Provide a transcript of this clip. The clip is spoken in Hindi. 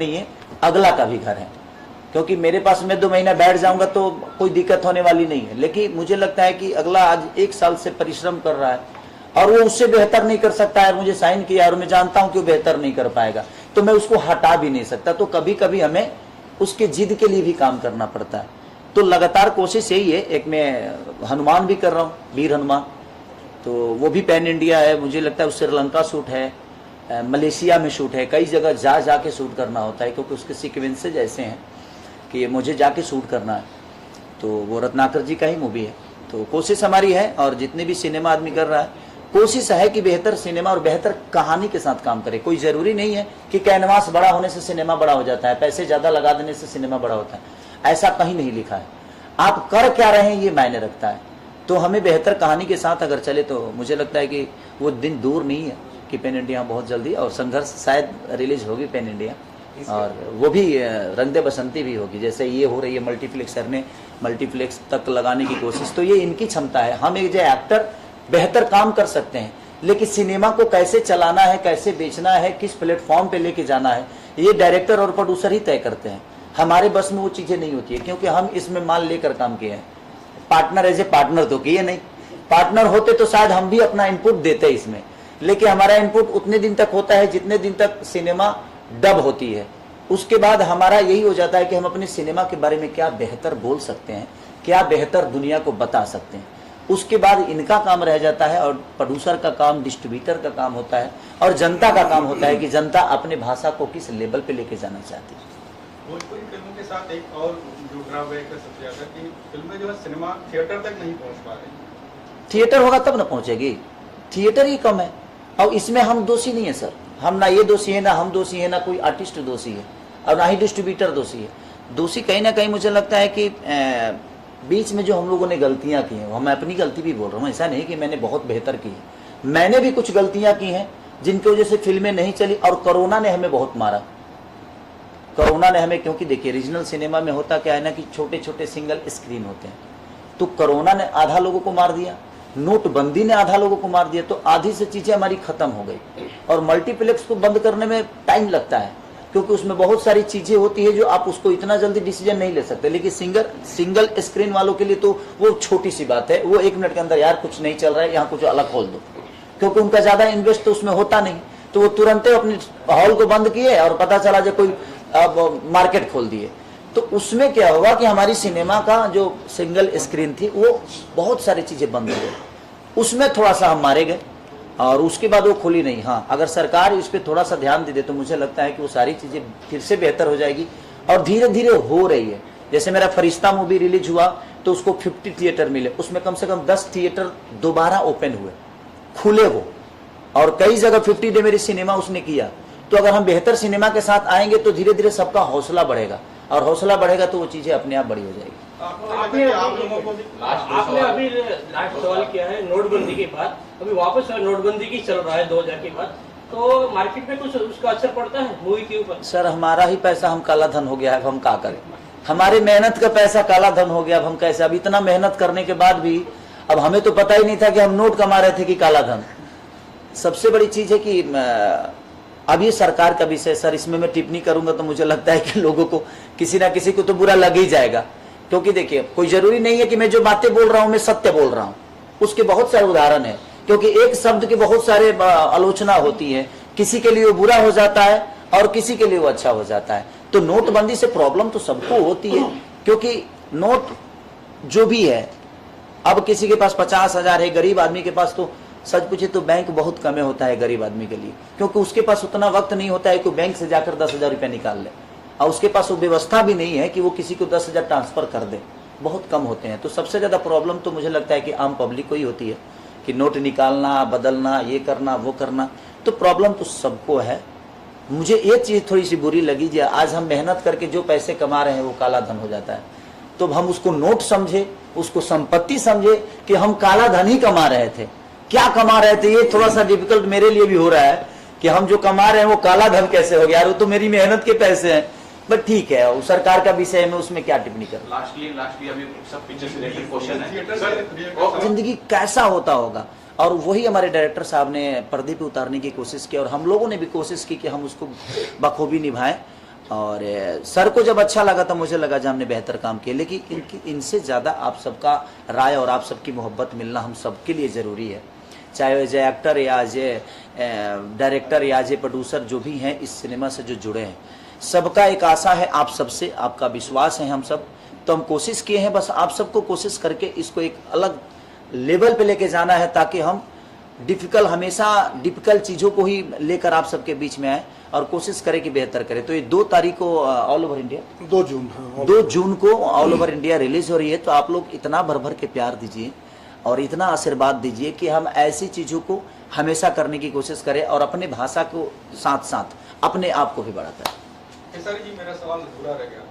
नहीं है, अगला का भी घर है। क्योंकि मेरे पास मैं 2 महीना बैठ जाऊंगा तो कोई दिक्कत होने वाली नहीं है, लेकिन मुझे लगता है कि अगला आज 1 साल से परिश्रम कर रहा है और वो उससे बेहतर नहीं कर सकता है। मुझे साइन किया और मैं जानता हूं कि वो बेहतर नहीं कर पाएगा, तो मैं उसको हटा भी नहीं सकता। तो कभी कभी हमें उसके जिद के लिए भी काम करना पड़ता है। तो लगातार कोशिश यही है। एक मैं हनुमान भी कर रहा हूँ, वीर हनुमान, तो वो भी पैन इंडिया है। मुझे लगता है श्रीलंका शूट है, मलेशिया में शूट है, कई जगह जा के शूट करना होता है, क्योंकि उसके सीक्वेंसेज ऐसे हैं कि मुझे जाके शूट करना है। तो वो रत्नाकर जी का ही मूवी है। तो कोशिश हमारी है, और जितने भी सिनेमा आदमी कर रहा है, कोशिश है कि बेहतर सिनेमा और बेहतर कहानी के साथ काम करे। कोई जरूरी नहीं है कि कैनवास बड़ा होने से सिनेमा बड़ा हो जाता है, पैसे ज्यादा लगा देने से सिनेमा बड़ा होता है। ऐसा कहीं नहीं लिखा है। आप कर क्या रहे हैं ये मायने रखता है। तो हमें बेहतर कहानी के साथ अगर चले तो मुझे लगता है कि वो दिन दूर नहीं है कि पैन इंडिया बहुत जल्दी, और संघर्ष शायद रिलीज होगी पैन इंडिया, और वो भी रंग दे बसंती भी होगी। जैसे ये हो रही है मल्टीप्लेक्सर ने मल्टीप्लेक्स तक लगाने की कोशिश, तो ये इनकी क्षमता है। हम एक जो एक्टर बेहतर काम कर सकते हैं, लेकिन सिनेमा को कैसे चलाना है, कैसे बेचना है, किस प्लेटफॉर्म पे लेके जाना है, ये डायरेक्टर और प्रोड्यूसर ही तय करते हैं। हमारे बस में वो चीजें नहीं होती है, क्योंकि हम इसमें माल लेकर काम किए हैं। पार्टनर एज ए पार्टनर तो किए नहीं। पार्टनर होते तो शायद हम भी अपना इनपुट देते इसमें, लेकिन हमारा इनपुट उतने दिन तक होता है जितने दिन तक सिनेमा डब होती है। उसके बाद हमारा यही हो जाता है कि हम अपने सिनेमा के बारे में क्या बेहतर बोल सकते हैं, क्या बेहतर दुनिया को बता सकते हैं। उसके बाद इनका काम रह जाता है, और प्रोड्यूसर का काम, डिस्ट्रीब्यूटर का काम होता है, और जनता का काम होता है कि जनता अपने भाषा को किस लेवल पे लेके जाना चाहती है। भोजपुरी फिल्मों के साथ एक और जो ड्रॉबैक है सबसे ज्यादा कि फिल्में जो है सिनेमा थिएटर तक नहीं पहुंच पा रही। थिएटर होगा तब ना पहुंचेगी। थिएटर ही कम है, और इसमें हम दोषी नहीं है सर। हम ना ये दोषी है, ना हम दोषी है, ना कोई आर्टिस्ट दोषी है, और ना ही डिस्ट्रीब्यूटर दोषी है। दोषी कहीं ना कहीं मुझे लगता है कि बीच में जो हम लोगों ने गलतियां की हैं, मैं अपनी गलती भी बोल रहा हूँ। ऐसा नहीं कि मैंने बहुत बेहतर की है, मैंने भी कुछ गलतियां की हैं जिनकी वजह से फिल्में नहीं चली। और कोरोना ने हमें बहुत मारा। कोरोना ने हमें, क्योंकि देखिए रीजनल सिनेमा में होता क्या है ना कि छोटे छोटे सिंगल स्क्रीन होते हैं। तो कोरोना ने आधा लोगों को मार दिया, नोटबंदी ने आधा लोगों को मार दिया, तो आधी से चीजें हमारी खत्म हो गई। और मल्टीप्लेक्स को बंद करने में टाइम लगता है, क्योंकि उसमें बहुत सारी चीजें होती है जो आप उसको इतना जल्दी डिसीजन नहीं ले सकते। लेकिन सिंगल स्क्रीन वालों के लिए तो वो छोटी सी बात है। वो 1 मिनट के अंदर, यार कुछ नहीं चल रहा है, यहाँ कुछ अलग खोल दो, क्योंकि उनका ज्यादा इन्वेस्ट तो उसमें होता नहीं। तो वो तुरंत अपने हॉल को बंद किए और पता चला जो कोई मार्केट खोल दिए। तो उसमें क्या हुआ कि हमारी सिनेमा का जो सिंगल स्क्रीन थी वो बहुत सारी चीजें बंद हो गई। उसमें थोड़ा सा हम मारे गए, और उसके बाद वो खुली नहीं। हाँ, अगर सरकार इस पर थोड़ा सा ध्यान दे दे तो मुझे लगता है कि वो सारी चीजें फिर से बेहतर हो जाएगी, और धीरे धीरे हो रही है। जैसे मेरा फरिश्ता मूवी रिलीज हुआ तो उसको 50 थिएटर मिले, उसमें कम से कम 10 थिएटर दोबारा ओपन हुए, खुले वो, और कई जगह 50 डे मेरी सिनेमा उसने किया। तो अगर हम बेहतर सिनेमा के साथ आएंगे तो धीरे धीरे सबका हौसला बढ़ेगा, और हौसला बढ़ेगा तो वो चीजें अपने आप बड़ी हो जाएगी। आपने अभी लास्ट सवाल किया है नोटबंदी के बाद, अभी वापस नोटबंदी की चल रहा है 2000 के बाद, तो मार्केट में कुछ उसका असर पड़ता है मूवी के ऊपर? सर, हमारा ही पैसा हम काला धन हो गया है, अब हम क्या करें। हमारे मेहनत का पैसा काला धन हो गया, अब हम कैसे। अब इतना मेहनत करने के बाद भी अब हमें तो पता ही नहीं था कि हम नोट कमा रहे थे कि काला धन। सबसे बड़ी चीज है कि अब ये सरकार का विषय सर, इसमें मैं टिप्पणी करूंगा तो मुझे लगता है कि लोगों को, किसी ना किसी को तो बुरा लग ही जाएगा। क्योंकि देखिए, कोई जरूरी नहीं है कि मैं जो बातें बोल रहा हूं मैं सत्य बोल रहा हूं। उसके बहुत सारे उदाहरण है, क्योंकि एक शब्द के बहुत सारे आलोचना होती है। किसी के लिए वो बुरा हो जाता है और किसी के लिए वो अच्छा हो जाता है। तो नोटबंदी से प्रॉब्लम तो सबको होती है, क्योंकि नोट जो भी है, अब किसी के पास 50,000 है, गरीब आदमी के पास तो सच पूछे तो बैंक बहुत कम होता है गरीब आदमी के लिए, क्योंकि उसके पास उतना वक्त नहीं होता है कि बैंक से जाकर 10,000 रुपया निकाल ले, और उसके पास वो व्यवस्था भी नहीं है कि वो किसी को 10,000 ट्रांसफर कर दे। बहुत कम होते हैं। तो सबसे ज्यादा प्रॉब्लम तो मुझे लगता है कि आम पब्लिक को ही होती है, कि नोट निकालना, बदलना, ये करना, वो करना। तो प्रॉब्लम तो सबको है। मुझे एक चीज थोड़ी सी बुरी लगी, जी आज हम मेहनत करके जो पैसे कमा रहे हैं वो काला धन हो जाता है। तो हम उसको नोट समझे, उसको संपत्ति समझे कि हम काला धन ही कमा रहे थे। क्या कमा रहे थे, ये थोड़ा सा डिफिकल्ट मेरे लिए भी हो रहा है कि हम जो कमा रहे हैं वो काला धन कैसे हो गया। यार वो तो मेरी मेहनत के पैसे हैं। बट ठीक है, वो सरकार का विषय है, मैं उसमें क्या टिप्पणी करूं। लास्टली अभी सब पिक्चर से रिलेटेड क्वेश्चन है, जिंदगी कैसा होता होगा, और वही हमारे डायरेक्टर साहब ने पर्दे पे उतारने की कोशिश की, और हम लोगों ने भी कोशिश की कि हम उसको बखूबी निभाएं। और सर को जब अच्छा लगा तो मुझे लगा जब हमने बेहतर काम किया, लेकिन इनसे ज़्यादा आप सबका राय और आप सबकी मोहब्बत मिलना हम सबके लिए ज़रूरी है। चाहे एज ए एक्टर या एज ए डायरेक्टर या एज ए प्रोड्यूसर जो भी हैं इस सिनेमा से जो जुड़े हैं, सबका एक आशा है आप सबसे, आपका विश्वास है हम सब, तो हम कोशिश किए हैं बस आप सबको कोशिश करके इसको एक अलग लेवल पे लेके जाना है, ताकि हम हमेशा डिफिकल्ट चीज़ों को ही लेकर आप सबके बीच में आए और कोशिश करें कि बेहतर करें। तो ये 2 तारीख को ऑल ओवर इंडिया 2 जून, हाँ, 2 जून को ऑल ओवर इंडिया रिलीज हो रही है। तो आप लोग इतना भर भर के प्यार दीजिए और इतना आशीर्वाद दीजिए कि हम ऐसी चीज़ों को हमेशा करने की कोशिश करें और अपने भाषा को साथ साथ अपने आप को भी बढ़ाता है। खेसारी जी, मेरा सवाल अधूरा रह गया।